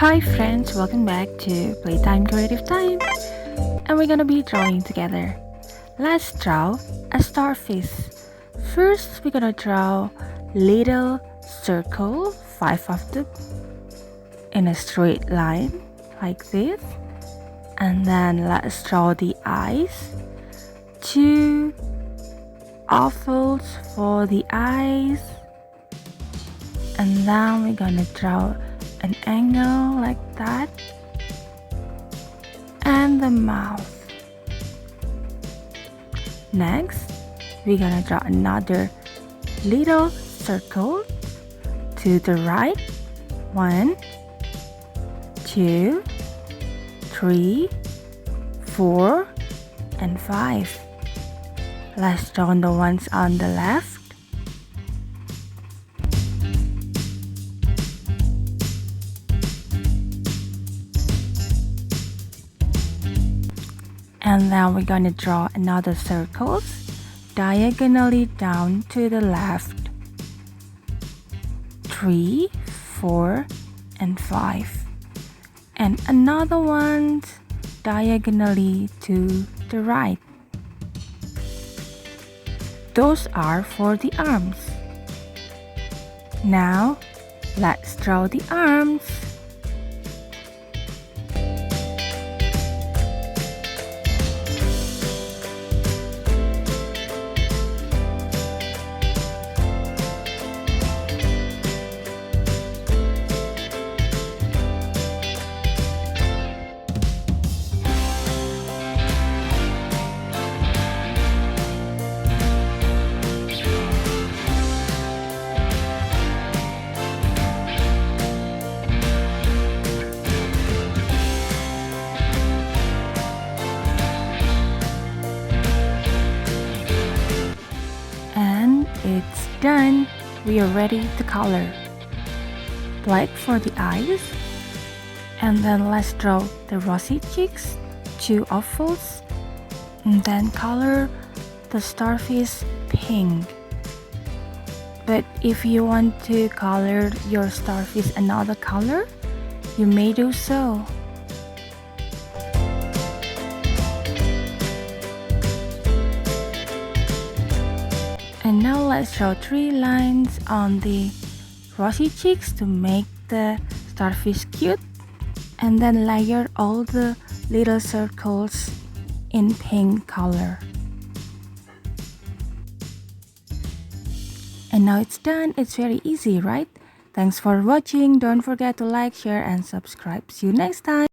Hi friends, welcome back to Playtime Creative Time, and we're gonna be drawing together. Let's draw a starfish. First, we're gonna draw little circle, 5 of them, in a straight line like this, and then let's draw the eyes, 2 ovals for the eyes, and then we're gonna draw an angle like that, and the mouth. Next, we're gonna draw another little circle to the right. 1, 2, 3, 4, and 5. Let's draw the ones on the left. And then we're going to draw another circles diagonally down to the left. 3, 4, and 5. And another one diagonally to the right. Those are for the arms. Now, let's draw the arms. It's done. We are ready to color. Black for the eyes. And then let's draw the rosy cheeks, 2 ovals. And then color the starfish pink. But if you want to color your starfish another color, you may do so. And now let's draw 3 lines on the rosy cheeks to make the starfish cute, and then layer all the little circles in pink color. And now it's done. It's very easy, right? Thanks for watching. Don't forget to like, share, and subscribe. See you next time.